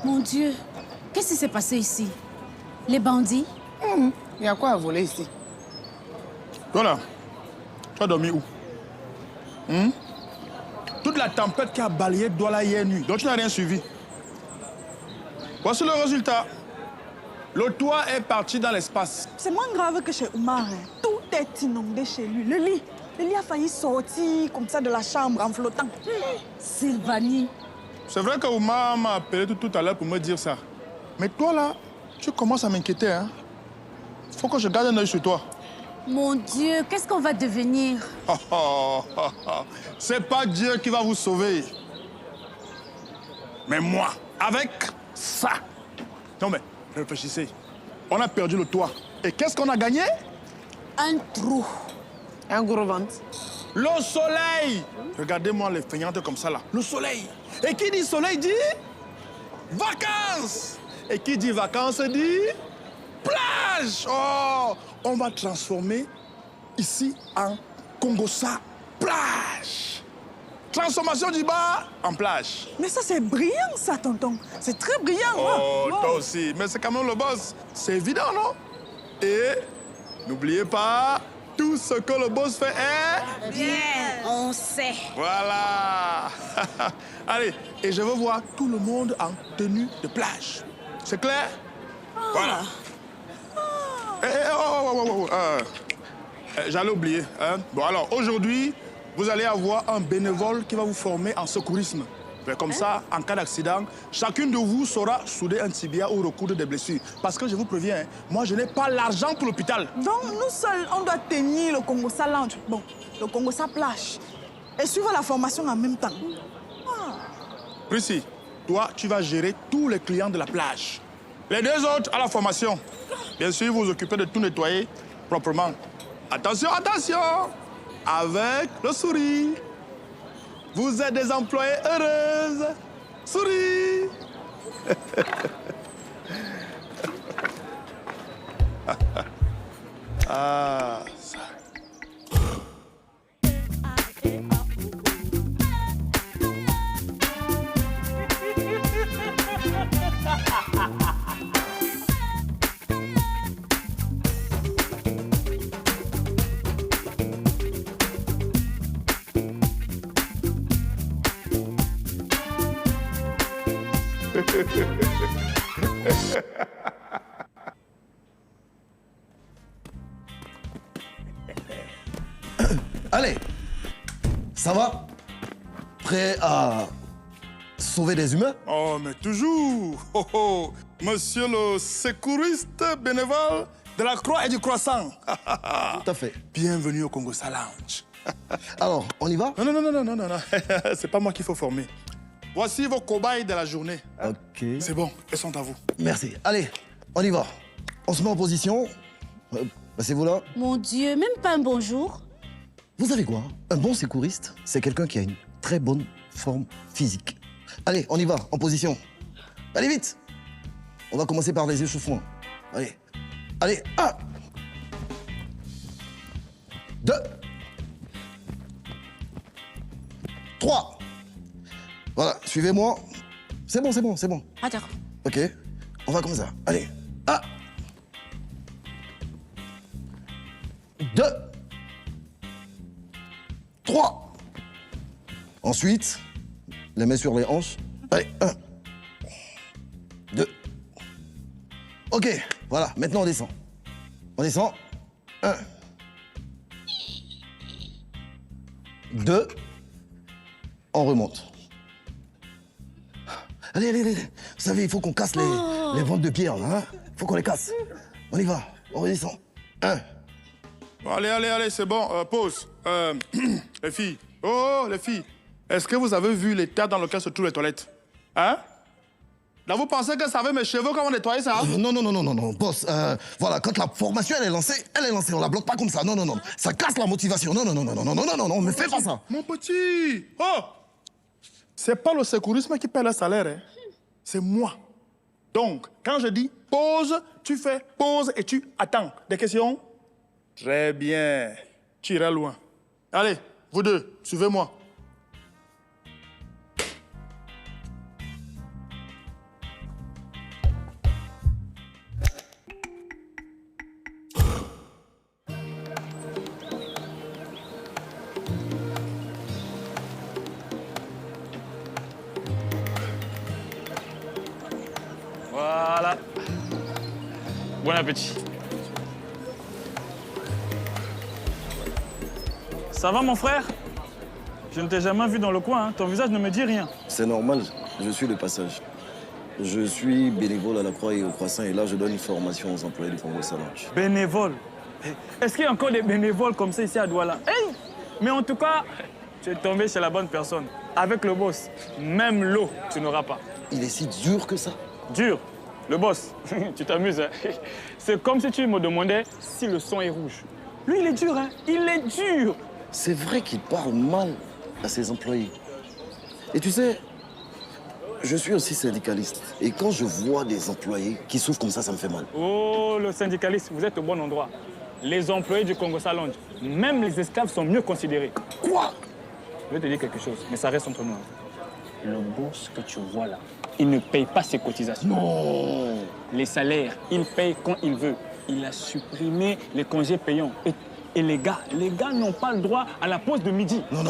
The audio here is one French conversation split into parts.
Mon Dieu, qu'est-ce qui s'est passé ici? Les bandits? Il y a quoi à voler ici? Toi là, tu as dormi où? Toute la tempête qui a balayé Douala hier nuit, donc tu n'as rien suivi. Voici le résultat. Le toit est parti dans l'espace. C'est moins grave que chez Oumar. Hein. Tout est inondé chez lui. Le lit a failli sortir comme ça de la chambre en flottant. Sylvanie. C'est vrai que Oumar m'a appelé tout à l'heure pour me dire ça. Mais toi là, tu commences à m'inquiéter, hein? Faut que je garde un œil sur toi. Mon Dieu, qu'est-ce qu'on va devenir? C'est pas Dieu qui va vous sauver. Mais moi, avec ça. Non mais, réfléchissez. On a perdu le toit. Et qu'est-ce qu'on a gagné? Un trou. Un gros ventre. Le soleil. Regardez-moi les feignantes comme ça là. Le soleil. Et qui dit soleil dit vacances. Et qui dit vacances dit plage. Oh, on va transformer ici en Congossa plage. Transformation du bar en plage. Mais ça, c'est brillant, ça, tonton. C'est très brillant. Oh, hein. toi aussi. Mais c'est quand même le boss. C'est évident, non? Et n'oubliez pas, tout ce que le boss fait est... Bien, on sait. Voilà. Allez, et je veux voir tout le monde en tenue de plage. C'est clair? Voilà. J'allais oublier. Hein? Bon, alors, aujourd'hui, vous allez avoir un bénévole qui va vous former en secourisme. Mais comme ça, en cas d'accident, chacune de vous saura souder un tibia ou recoudre des blessures. Parce que je vous préviens, hein, moi, je n'ai pas l'argent pour l'hôpital. Donc, nous seuls, on doit tenir le Congossa Lounge. Bon, le Congossa Plage. Et suivre la formation en même temps. Prissy, toi, tu vas gérer tous les clients de la plage. Les deux autres à la formation. Bien sûr, vous vous occupez de tout nettoyer proprement. Attention, attention! Avec le sourire. Vous êtes des employés heureuses. Souris! Ah, ça. Allez, ça va? Prêt à sauver des humains? Oh, mais toujours! Oh, oh. Monsieur le secouriste bénévole de la Croix et du Croissant. Tout à fait. Bienvenue au Congossa Lounge. Alors, on y va? Non. C'est pas moi qu'il faut former. Voici vos cobayes de la journée. Ok. C'est bon, elles sont à vous. Merci. Allez, on y va. On se met en position. Passez-vous là. Mon Dieu, même pas un bonjour. Vous savez quoi? Un bon secouriste, c'est quelqu'un qui a une très bonne forme physique. Allez, on y va, en position. Allez, vite! On va commencer par les échauffements. Allez. Allez, 1. 2. 3. Voilà, suivez-moi. C'est bon. Ah, d'accord. Ok, on va comme ça. Allez, 1. 2. 3. Ensuite, les mains sur les hanches. Allez, 1. 2. Ok, voilà, maintenant on descend. On descend. 1. 2. On remonte. Allez. Vous savez, il faut qu'on casse les ventes de pierre, là. Hein? Faut qu'on les casse. On y va, on redescend. 1. Bon, allez, c'est bon. Pause. Les filles. Oh, les filles. Est-ce que vous avez vu l'état dans lequel se trouvent les toilettes? Hein? Là, vous pensez que ça avait mes cheveux comment nettoyer ça? Non, boss. Voilà, quand la formation elle est lancée, on la bloque pas comme ça. Non. Ça casse la motivation. Non, ne fais pas ça. Mon petit. Oh! C'est pas le secourisme qui paie le salaire, hein. C'est moi. Donc, quand je dis pause, tu fais pause et tu attends. Des questions? Très bien. Tu iras loin. Allez, vous deux, suivez-moi. Voilà. Bon appétit. Ça va, mon frère? Je ne t'ai jamais vu dans le coin, hein. Ton visage ne me dit rien. C'est normal, je suis de passage. Je suis bénévole à la Croix et au Croissant et là, je donne une formation aux employés du Congo Salange. Bénévole? Est-ce qu'il y a encore des bénévoles comme ça ici à Douala? Hey! Mais en tout cas, tu es tombé chez la bonne personne. Avec le boss, même l'eau, tu n'auras pas. Il est si dur que ça? Dur? Le boss, tu t'amuses, hein? C'est comme si tu me demandais si le son est rouge. Lui, il est dur, hein? Il est dur! C'est vrai qu'il parle mal à ses employés. Et tu sais, je suis aussi syndicaliste. Et quand je vois des employés qui souffrent comme ça me fait mal. Oh, le syndicaliste, vous êtes au bon endroit. Les employés du Congo Salange, même les esclaves sont mieux considérés. Quoi? Je vais te dire quelque chose, mais ça reste entre nous. Le boss que tu vois là, il ne paye pas ses cotisations. Non! Les salaires, il paye quand il veut. Il a supprimé les congés payants. Et les gars n'ont pas le droit à la pause de midi. Non,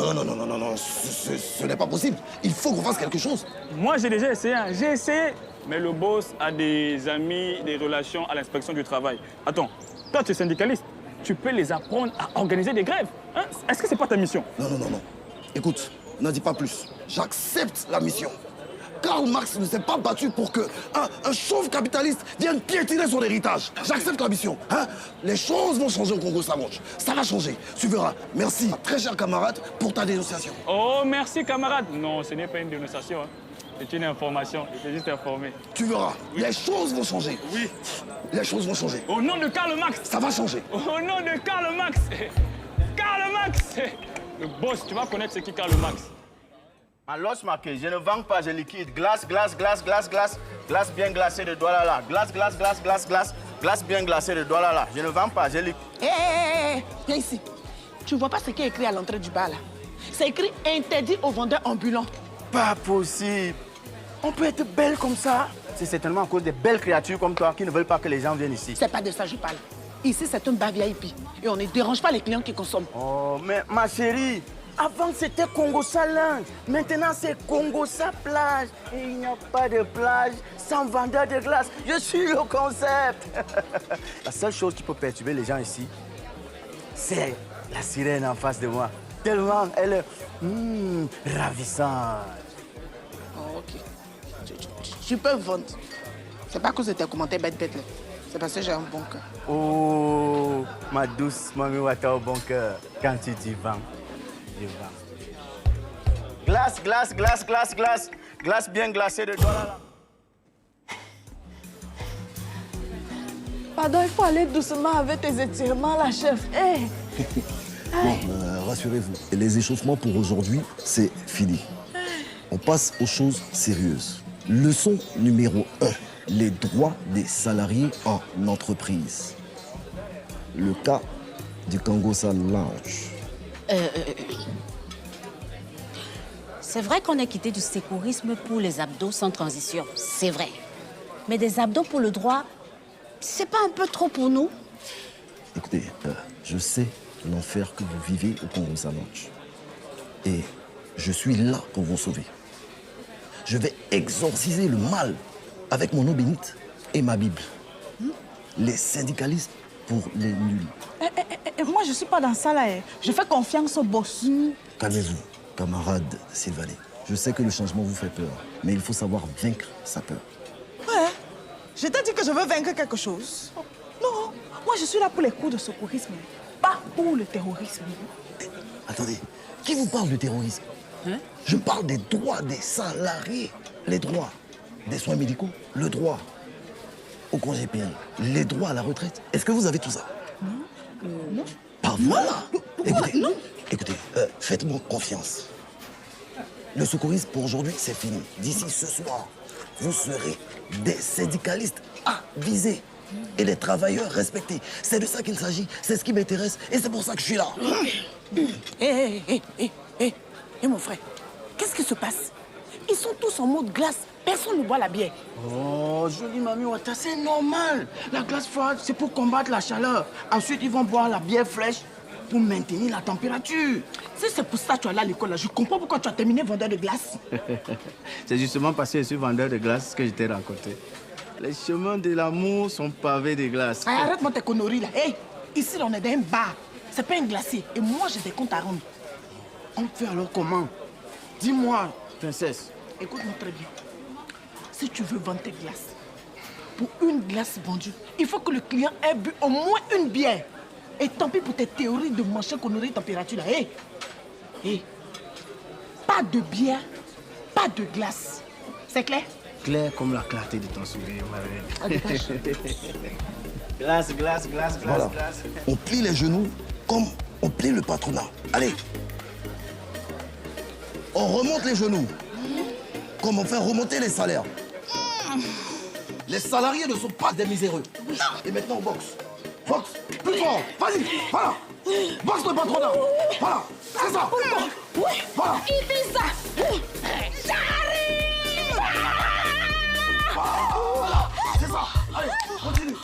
ce n'est pas possible. Il faut qu'on fasse quelque chose. Moi, j'ai déjà essayé, hein. J'ai essayé. Mais le boss a des amis, des relations à l'inspection du travail. Attends, toi, tu es syndicaliste. Tu peux les apprendre à organiser des grèves. Hein? Est-ce que c'est pas ta mission? Non. Écoute, n'en dis pas plus. J'accepte la mission. Karl Marx ne s'est pas battu pour que un chauve capitaliste vienne piétiner son héritage. J'accepte la mission. Hein? Les choses vont changer au Congo Salange. Ça va changer. Tu verras. Merci, très cher camarade, pour ta dénonciation. Oh, merci, camarade. Non, ce n'est pas une dénonciation. Hein. C'est une information. Je t'ai juste informé. Tu verras. Oui. Les choses vont changer. Oui. Les choses vont changer. Au nom de Karl Marx. Ça va changer. Au nom de Karl Marx. Karl Marx. Le boss, tu vas connaître ce qu'est Karl Marx. Alors, marqué, je ne vends pas, je liquide. Glace bien glacée de Douala là. Glace bien glacée de Douala là. Je ne vends pas, je liquide. Hé, viens ici. Tu vois pas ce qui est écrit à l'entrée du bar là? C'est écrit interdit aux vendeurs ambulants. Pas possible. On peut être belle comme ça. C'est certainement à cause des belles créatures comme toi qui ne veulent pas que les gens viennent ici. C'est pas de ça que je parle. Ici, c'est un bar VIP. Et on ne dérange pas les clients qui consomment. Oh, mais ma chérie, avant c'était Congo Salange. Maintenant c'est Congo Sa plage. Et il n'y a pas de plage sans vendeur de glace. Je suis le concept. La seule chose qui peut perturber les gens ici, c'est la sirène en face de moi. Tellement elle est ravissante. Oh, ok. Tu peux vendre. C'est pas à cause de tes commentaires bête-bête là. C'est parce que j'ai un bon cœur. Oh, ma douce mamie Wata au bon cœur. Quand tu t'y vends, je vends. Glace bien glacée de Douala. Pardon, il faut aller doucement avec tes étirements, la chef. Hey. Bon, rassurez-vous, les échauffements pour aujourd'hui, c'est fini. On passe aux choses sérieuses. Leçon numéro 1. Les droits des salariés en entreprise. Le cas du Congo Salange. C'est vrai qu'on a quitté du sécurisme pour les abdos sans transition. C'est vrai. Mais des abdos pour le droit, c'est pas un peu trop pour nous? Écoutez, je sais l'enfer que vous vivez au Congo Salange. Et je suis là pour vous sauver. Je vais exorciser le mal avec mon eau bénite et ma Bible. Les syndicalistes pour les nuls. Moi, je suis pas dans ça là. Je fais confiance au boss. Calmez-vous, camarade Sylvané. Je sais que le changement vous fait peur, mais il faut savoir vaincre sa peur. Ouais. Je t'ai dit que je veux vaincre quelque chose. Non, moi je suis là pour les cours de secourisme, pas pour le terrorisme. Attendez, qui vous parle de terrorisme? Je parle des droits des salariés. Les droits des soins médicaux, le droit au congé payé, les droits à la retraite. Est-ce que vous avez tout ça? Non. Bah voilà. Écoutez, faites-moi confiance. Le secourisme pour aujourd'hui, c'est fini. D'ici ce soir, vous serez des syndicalistes avisés et des travailleurs respectés. C'est de ça qu'il s'agit, c'est ce qui m'intéresse et c'est pour ça que je suis là. Hé, mon frère, qu'est-ce qui se passe? Ils sont tous en mode glace. Personne ne boit la bière. Oh, jolie mamie Wata, c'est normal. La glace froide, c'est pour combattre la chaleur. Ensuite, ils vont boire la bière fraîche pour maintenir la température. Si c'est pour ça que tu es allé à l'école, là, je comprends pourquoi tu as terminé vendeur de glace. C'est justement parce que je suis vendeur de glace que je t'ai rencontré. Les chemins de l'amour sont pavés de glace. Ah, arrête-moi tes conneries là. Hey, ici là, on est dans un bar. C'est pas un glacier. Et moi, j'ai des comptes à rendre. On fait alors comment? Dis-moi, princesse. Écoute-moi très bien. Si tu veux vendre tes glaces, pour une glace vendue, il faut que le client ait bu au moins une bière. Et tant pis pour tes théories de machin conneries température là. Hey, hey, pas de bière, pas de glace. C'est clair? Clair comme la clarté de ton sourire, Marraine. Ah, dépêche. Glace, glace, glace, glace, Voilà. glace. On plie les genoux comme on plie le patronat. Allez. On remonte les genoux comme on fait remonter les salaires. Les salariés ne sont pas des miséreux. Et maintenant, on boxe. Boxe. Plus fort. Vas-y. Voilà. Boxe le patronat. Voilà. C'est ça. Voilà. Il fait ça. J'arrive. Voilà. C'est ça. Allez, continue.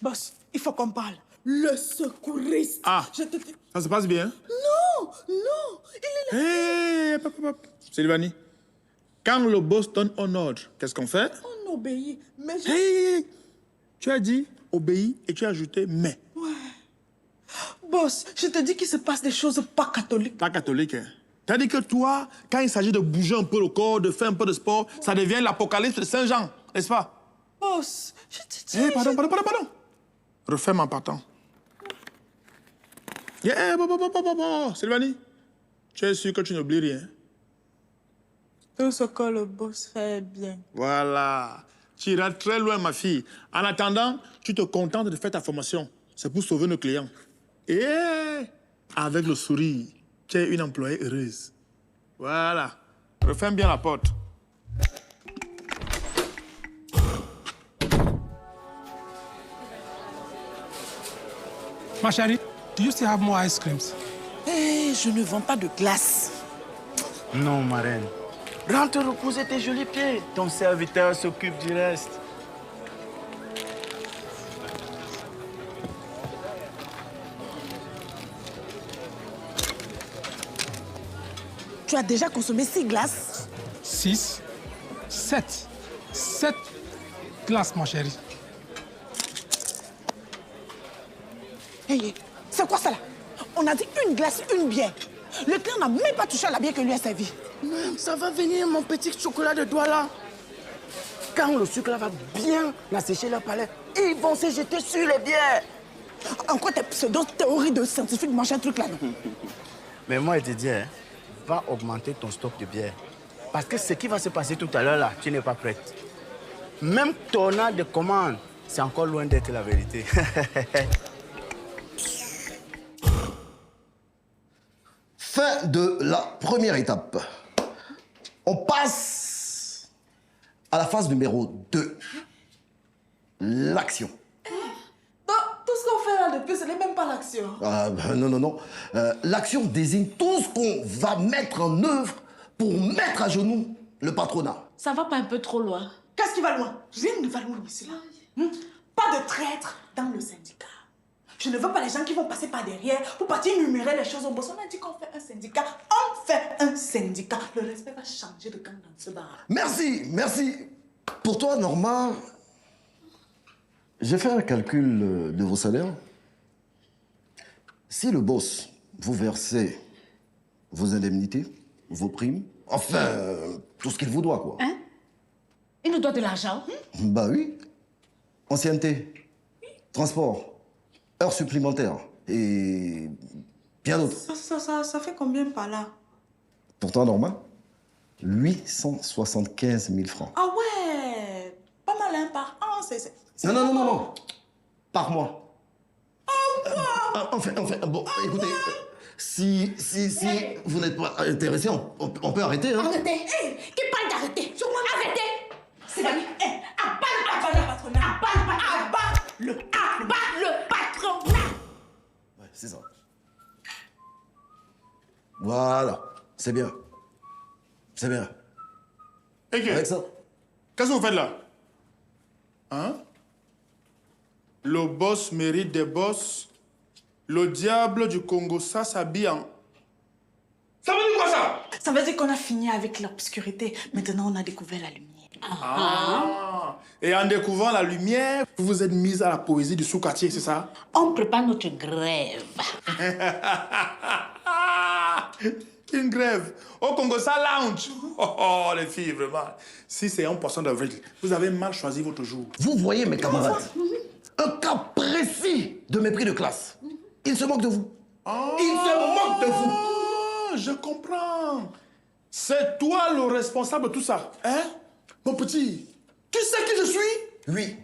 Boss, il faut qu'on parle. Le secouriste. Ah. Je te dis... Ça se passe bien? Non, il est là. Hé, hop, hop, hop. Sylvanie, quand le boss donne un ordre, qu'est-ce qu'on fait? On obéit, mais je... Hé, tu as dit obéis et tu as ajouté mais. Boss, je te dis qu'il se passe des choses pas catholiques. Pas catholique, hein? T'as dit que toi, quand il s'agit de bouger un peu le corps, de faire un peu de sport, ça devient l'apocalypse de Saint-Jean, n'est-ce pas? Boss, je te dis... Hé, pardon. Refais-moi en partant. Bon. Sylvanie, tu es sûr que tu n'oublies rien? Tout ce que le boss fait bien. Voilà. Tu iras très loin, ma fille. En attendant, tu te contentes de faire ta formation. C'est pour sauver nos clients. Et avec le sourire, tu es une employée heureuse. Voilà. Referme bien la porte. Ma chérie, do you still have more ice creams? Hey, je ne vends pas de glace. Non, Marraine. Rentre reposer tes jolis pieds. Ton serviteur s'occupe du reste. Tu as déjà consommé 6 glaces? 6, 7. 7 glaces, ma chérie. Hey, c'est quoi ça là? On a dit une glace, une bière. Le client n'a même pas touché à la bière que lui a servie. Ça va venir, mon petit chocolat de doigt là. Quand le sucre là va bien assécher leur palais, ils vont se jeter sur les bières. Encore tes pseudo-théories de scientifiques machin truc là, non? Mais moi, je te dis, hein, va augmenter ton stock de bière. Parce que ce qui va se passer tout à l'heure là, tu n'es pas prête. Même ton ordre de commande, c'est encore loin d'être la vérité. Fin de la première étape. On passe à la phase numéro 2. L'action. Tout ce qu'on fait là depuis, ce n'est même pas l'action. Non. L'action désigne tout ce qu'on va mettre en œuvre pour mettre à genoux le patronat. Ça va pas un peu trop loin? Qu'est-ce qui va loin? Rien ne va loin ici là. Pas de traître dans le syndicat. Je ne veux pas les gens qui vont passer par derrière pour partir énumérer les choses au boss. On a dit qu'on fait un syndicat. On fait un syndicat. Le respect va changer de camp dans ce bar. Merci. Pour toi, Norma, j'ai fait un calcul de vos salaires. Si le boss vous versait vos indemnités, vos primes, enfin, tout ce qu'il vous doit, quoi. Hein? Il nous doit de l'argent? Bah oui. Ancienneté, transport, heures supplémentaires et bien d'autres. Ça fait combien par là? Pourtant, Norma, 875 000 francs. Ah ouais, pas mal hein, par an. Non. Par mois. Enfin, bon, écoutez, si vous n'êtes pas intéressé, on peut arrêter, hein. Arrêtez! Hey, qui parle d'arrêter? Arrêtez! C'est Abat le patronat. Abat le patronat. Ouais, c'est ça. Voilà, c'est bien. Et Avec ça. qu'est-ce que vous faites là? Hein? Le boss mérite des boss. Le diable du Congo, ça s'habille en... Ça veut dire quoi ça? Ça veut dire qu'on a fini avec l'obscurité. Maintenant, on a découvert la lumière. Ah. Et en découvrant la lumière, vous vous êtes mise à la poésie du sous-quartier, c'est ça? On prépare notre grève. Une grève au Congo ça lounge. Oh, les filles, vraiment. Si c'est un poisson d'avril, vous avez mal choisi votre jour. Vous voyez, mes camarades, un cas précis de mépris de classe. Il se moque de vous. Oh. Il se moque de vous. Je comprends. C'est toi le responsable de tout ça, hein? Mon petit, tu sais qui je suis? Oui,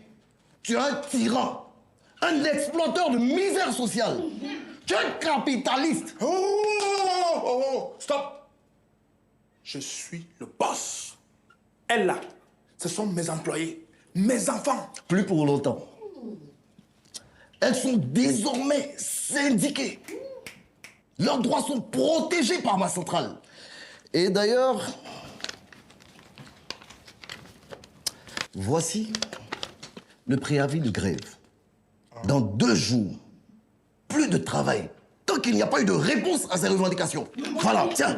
tu es un tyran, un exploiteur de misère sociale. Tu es un capitaliste. Oh, stop. Je suis le boss. Elle là, ce sont mes employés, mes enfants. Plus pour longtemps. Elles sont désormais syndiquées. Leurs droits sont protégés par ma centrale. Et d'ailleurs, voici le préavis de grève. Dans 2 jours, plus de travail, tant qu'il n'y a pas eu de réponse à ces revendications. Voilà, tiens.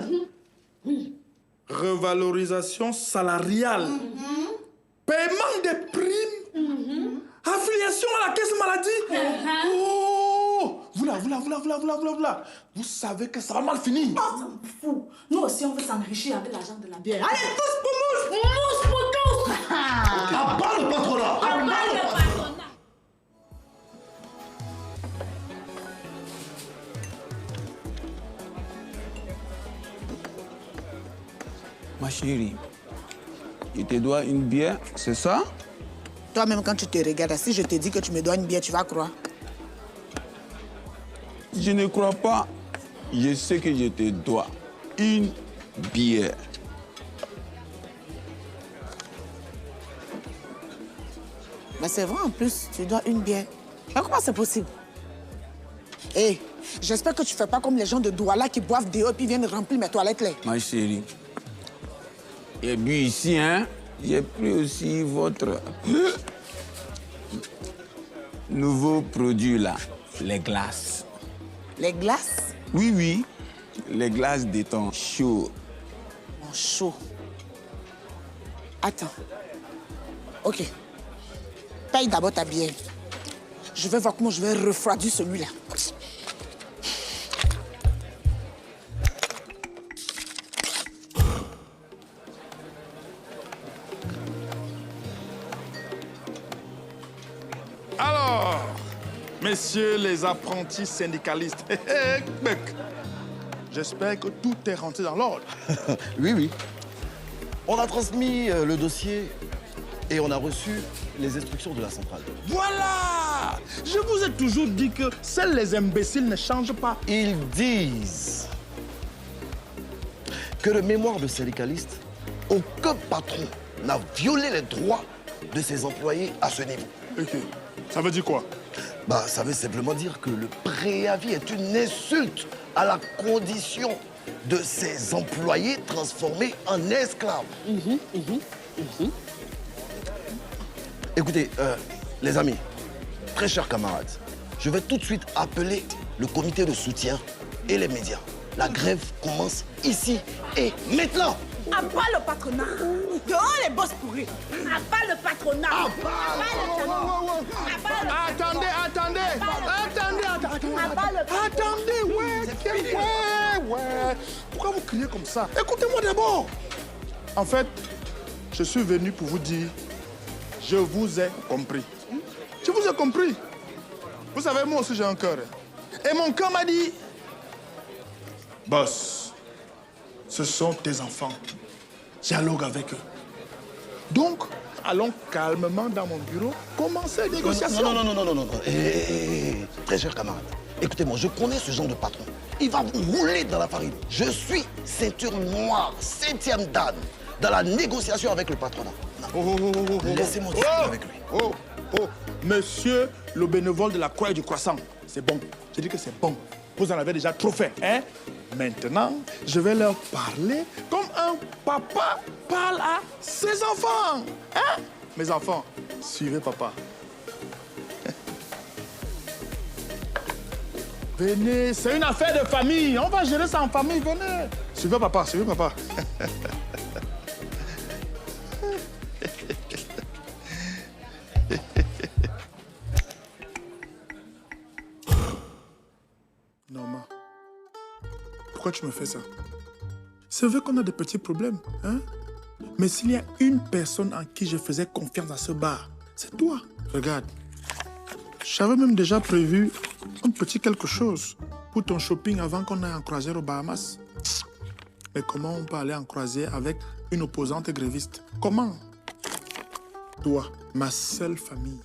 Revalorisation salariale, paiement des primes, affiliation à la caisse maladie. Oh, voilà. Vous savez que ça va mal finir. On s'en fout. Nous aussi, on veut s'enrichir avec l'argent de la bière. Allez, tous pour mousse. Mousse pour tous. À part le patronat. Ma chérie, je te dois une bière, c'est ça? Toi-même, quand tu te regardes, si je te dis que tu me dois une bière, tu vas croire. Je ne crois pas. Je sais que je te dois une bière. Mais c'est vrai, en plus, tu dois une bière. Mais comment c'est possible? Hé, j'espère que tu fais pas comme les gens de Douala qui boivent des eaux et puis viennent remplir mes toilettes là. Ma chérie, et puis ici, hein, j'ai pris aussi votre nouveau produit là, les glaces. Les glaces? Oui, les glaces de ton chaud. Mon chaud. Attends. OK. Paye d'abord ta bière. Je vais voir comment je vais refroidir celui-là. Alors, messieurs les apprentis syndicalistes, j'espère que tout est rentré dans l'ordre. Oui. On a transmis le dossier et on a reçu les instructions de la centrale. Voilà! Je vous ai toujours dit que seuls les imbéciles ne changent pas. Ils disent que le mémoire de syndicaliste, aucun patron n'a violé les droits de ses employés à ce niveau. Ok. Ça veut dire quoi? Bah, ça veut simplement dire que le préavis est une insulte à la condition de ses employés transformés en esclaves. Écoutez, les amis, très chers camarades, je vais tout de suite appeler le comité de soutien et les médias. La grève commence ici et maintenant. À part le patronat. Dehors les boss pourris. À part le patronat. Attendez, ouais. Pourquoi vous criez comme ça? Écoutez-moi d'abord. En fait, je suis venu pour vous dire, je vous ai compris. Je vous ai compris. Vous savez, moi aussi j'ai un cœur. Et mon cœur m'a dit, boss, ce sont tes enfants. Dialogue avec eux. Donc, allons calmement dans mon bureau, commencer les négociations. Non. Très cher camarade, écoutez-moi, je connais ce genre de patron. Il va vous rouler dans la farine. Je suis ceinture noire, 7e dan, dans la négociation avec le patronat. Laissez-moi discuter avec lui. Monsieur le bénévole de la Croix et du Croissant, c'est bon. Je dis que c'est bon. Vous en avez déjà trop fait, hein? Maintenant, je vais leur parler comme un papa parle à ses enfants. Hein? Mes enfants, suivez papa. Venez, c'est une affaire de famille. On va gérer ça en famille, venez. Suivez papa, suivez papa. Norma, pourquoi tu me fais ça? C'est vrai qu'on a des petits problèmes, hein? Mais s'il y a une personne en qui je faisais confiance à ce bar, c'est toi. Regarde, j'avais même déjà prévu un petit quelque chose pour ton shopping avant qu'on aille en croisière aux Bahamas. Mais comment on peut aller en croisière avec une opposante gréviste? Comment? Toi, ma seule famille,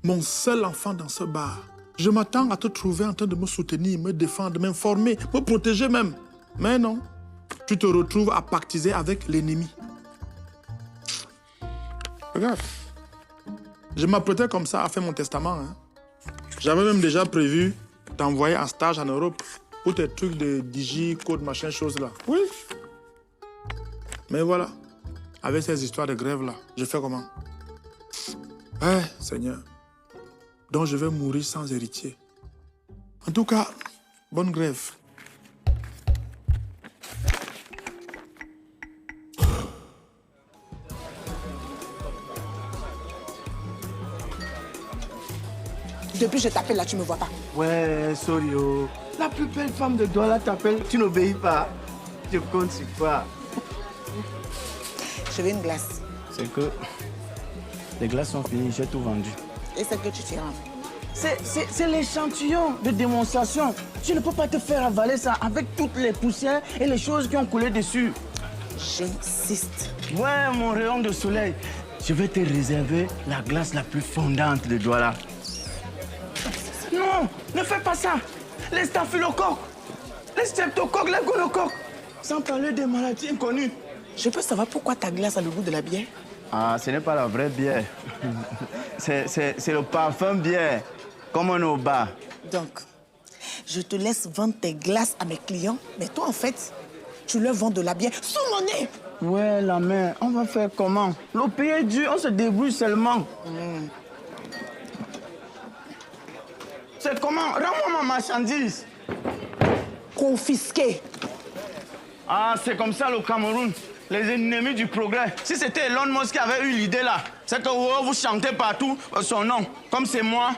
mon seul enfant dans ce bar. Je m'attends à te trouver en train de me soutenir, me défendre, m'informer, me protéger même. Mais non, tu te retrouves à pactiser avec l'ennemi. Regarde, je m'apprêtais comme ça à faire mon testament. Hein. J'avais même déjà prévu t'envoyer en stage en Europe pour tes trucs de digi, code, machin, choses là. Oui. Mais voilà, avec ces histoires de grève là, je fais comment? Ouais, Seigneur. Donc je vais mourir sans héritier. En tout cas, bonne grève. Depuis que je t'appelle là, tu me vois pas. Ouais, sorry, oh. La plus belle femme de Douala t'appelle, tu n'obéis pas. Je compte sur toi. Je veux une glace. C'est que les glaces sont finies, j'ai tout vendu. Et celle que tu tiens. C'est l'échantillon de démonstration. Tu ne peux pas te faire avaler ça avec toutes les poussières et les choses qui ont coulé dessus. J'insiste. Ouais, mon rayon de soleil. Je vais te réserver la glace la plus fondante de Douala. Non, ne fais pas ça. Les staphylocoques, les streptocoques, les gonocoques. Sans parler des maladies inconnues. Je peux savoir pourquoi ta glace a le goût de la bière? Ah, ce n'est pas la vraie bière. C'est le parfum bière, comme on est au bar. Donc, je te laisse vendre tes glaces à mes clients, mais toi, en fait, tu leur vends de la bière sous mon nez. Ouais, la mère, on va faire comment? Le pays est dur, on se débrouille seulement. C'est comment? Rends-moi ma marchandise. Confisqué. Ah, c'est comme ça le Cameroun. Les ennemis du progrès. Si c'était Elon Musk qui avait eu l'idée là, c'est que vous chantez partout son nom. Comme c'est moi.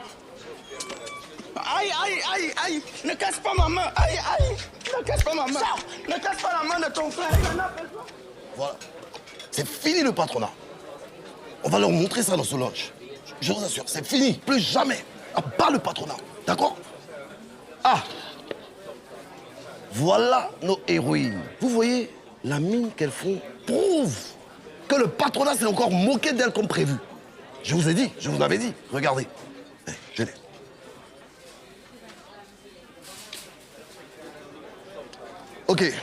Aïe, aïe, aïe, aïe. Ne casse pas ma main. Aïe, aïe. Ne casse pas ma main. Ne casse pas la main de ton frère. Voilà. C'est fini le patronat. On va leur montrer ça dans ce lodge. Je vous assure, c'est fini. Plus jamais. Pas le patronat. D'accord? Ah! Voilà nos héroïnes. Vous voyez, la mine qu'elles font prouve que le patronat s'est encore moqué d'elles comme prévu. Je vous ai dit, je vous l'avais dit. Regardez. Je l'ai. Ok.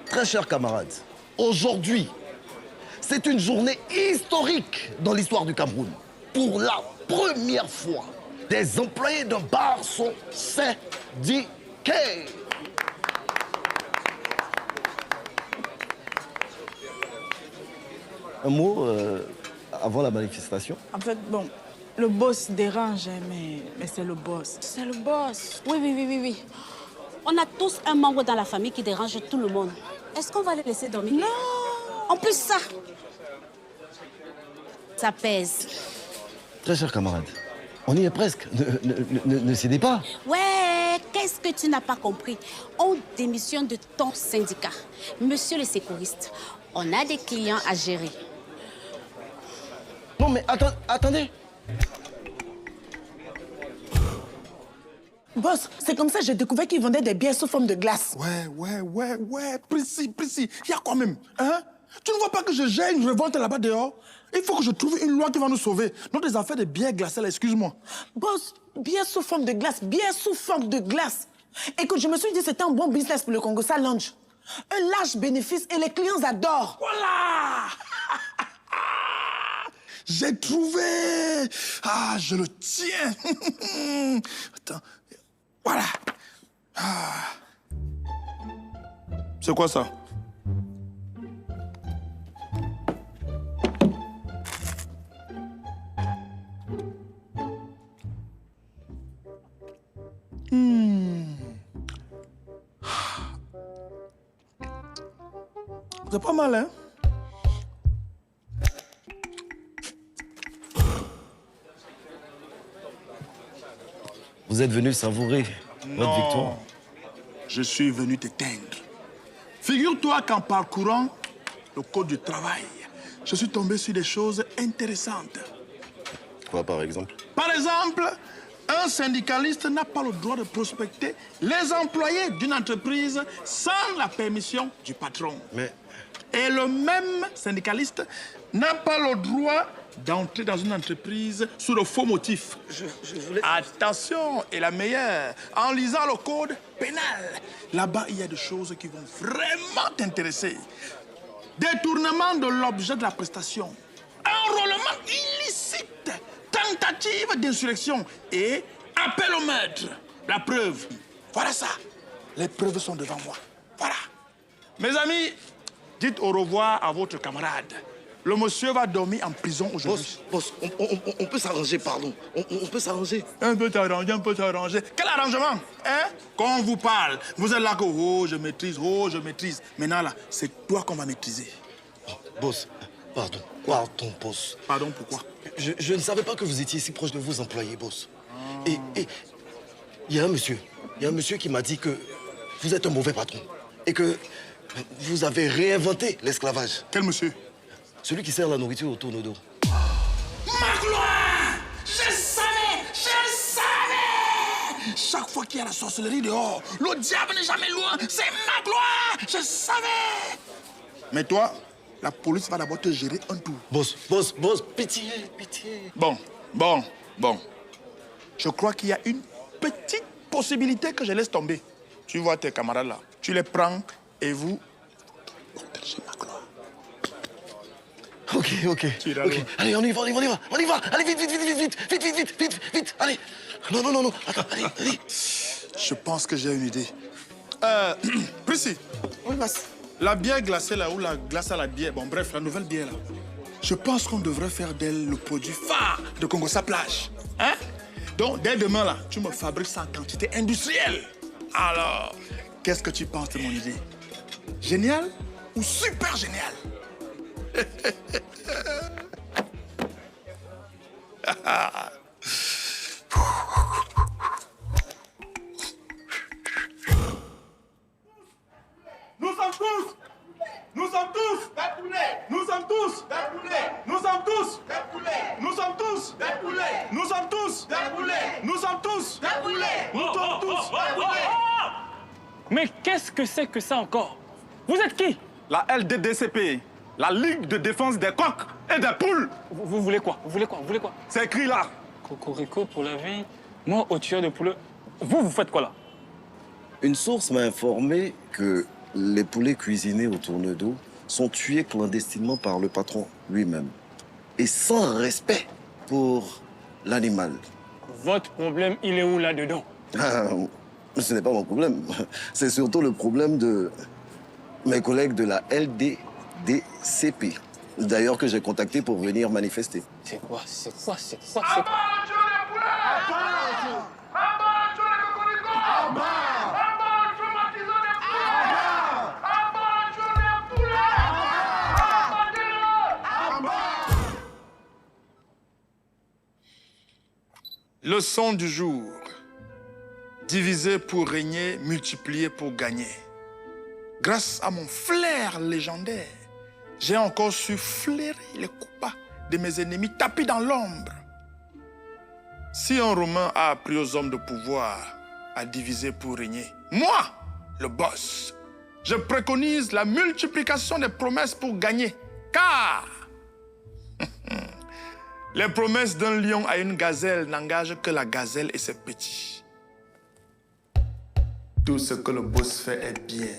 Très chers camarades, aujourd'hui, c'est une journée historique dans l'histoire du Cameroun. Pour la première fois, des employés d'un bar sont syndiqués. Un mot avant la manifestation? En fait, bon, le boss dérange, hein, mais c'est le boss. C'est le boss. Oui, oui, oui, oui, oui. On a tous un membre dans la famille qui dérange tout le monde. Est-ce qu'on va les laisser dormir? Non! En plus, ça pèse. Très chers camarades, on y est presque. Ne cédez pas. Ouais, qu'est-ce que tu n'as pas compris? On démissionne de ton syndicat. Monsieur le sécuriste, on a des clients à gérer. Non mais attendez. Boss, c'est comme ça que j'ai découvert qu'ils vendaient des bières sous forme de glace. Ouais. Précis. Il y a quoi même? Hein? Tu ne vois pas que je gère une révolte là-bas dehors? Il faut que je trouve une loi qui va nous sauver. Non, des affaires de bières glacées là, excuse-moi. Boss, bière sous forme de glace, bière sous forme de glace. Écoute, je me suis dit que c'était un bon business pour le Congosa Lounge. Un large bénéfice et les clients adorent. Voilà! J'ai trouvé! Ah, je le tiens! Attends. Voilà! Ah. C'est quoi ça? C'est pas mal, hein? Vous êtes venu savourer votre victoire. Je suis venu t'éteindre. Figure-toi qu'en parcourant le code du travail, je suis tombé sur des choses intéressantes. Quoi, par exemple? Par exemple, un syndicaliste n'a pas le droit de prospecter les employés d'une entreprise sans la permission du patron. Mais... Et le même syndicaliste n'a pas le droit d'entrer dans une entreprise sous le faux motif. Je voulais... Attention, et la meilleure, en lisant le code pénal, là-bas, il y a des choses qui vont vraiment t'intéresser. Détournement de l'objet de la prestation, enrôlement illicite, tentative d'insurrection et appel au meurtre. La preuve, voilà ça. Les preuves sont devant moi. Voilà. Mes amis, dites au revoir à votre camarade. Le monsieur va dormir en prison aujourd'hui. Boss, on peut s'arranger, pardon. On peut s'arranger. Un peu t'arranger, un peu t'arranger. Quel arrangement, hein? Quand on vous parle, vous êtes là que, oh, je maîtrise, oh, je maîtrise. Maintenant, là, c'est toi qu'on va maîtriser. Oh, boss, pardon. Pardon, boss. Pardon, pourquoi? Je ne savais pas que vous étiez si proche de vos employés, boss. Et il y a un monsieur qui m'a dit que vous êtes un mauvais patron. Et que vous avez réinventé l'esclavage. Quel monsieur? Celui qui sert la nourriture autour de nos dos. Magloire! Je savais! Chaque fois qu'il y a la sorcellerie dehors, le diable n'est jamais loin. C'est Magloire! Je savais! Mais toi, la police va d'abord te gérer un tour. Boss, pitié. Bon. Je crois qu'il y a une petite possibilité que je laisse tomber. Tu vois tes camarades là, tu les prends et vous protégez Magloire. Ok. Allez, on y va. Allez, vite. Allez. Non. Attends, allez. Je pense que j'ai une idée. Prissy. Oui, boss. La bière glacée là, ou la glace à la bière, bon bref, la nouvelle bière là. Je pense qu'on devrait faire d'elle le produit phare de Congossa Plage. Hein? Donc, dès demain là, tu me fabriques ça en quantité industrielle. Alors, qu'est-ce que tu penses de mon idée? Génial ou super génial? Mais qu'est-ce que c'est que ça encore? Vous êtes qui? La LDDCP, la Ligue de défense des coqs et des poules. Vous voulez quoi? C'est écrit là. Cocorico pour la vie, moi au tueur de poulets. Vous faites quoi là? Une source m'a informé que les poulets cuisinés au tourne-dos sont tués clandestinement par le patron lui-même. Et sans respect pour l'animal. Votre problème, il est où là-dedans? Ce n'est pas mon problème. C'est surtout le problème de mes collègues de la LDDCP. D'ailleurs, que j'ai contacté pour venir manifester. C'est quoi? Leçon du jour. Diviser pour régner, multiplier pour gagner. Grâce à mon flair légendaire, j'ai encore su flairer les coups bas de mes ennemis tapis dans l'ombre. Si un Romain a appris aux hommes de pouvoir à diviser pour régner, moi, le boss, je préconise la multiplication des promesses pour gagner. Car les promesses d'un lion à une gazelle n'engagent que la gazelle et ses petits. Tout ce que le boss fait est bien.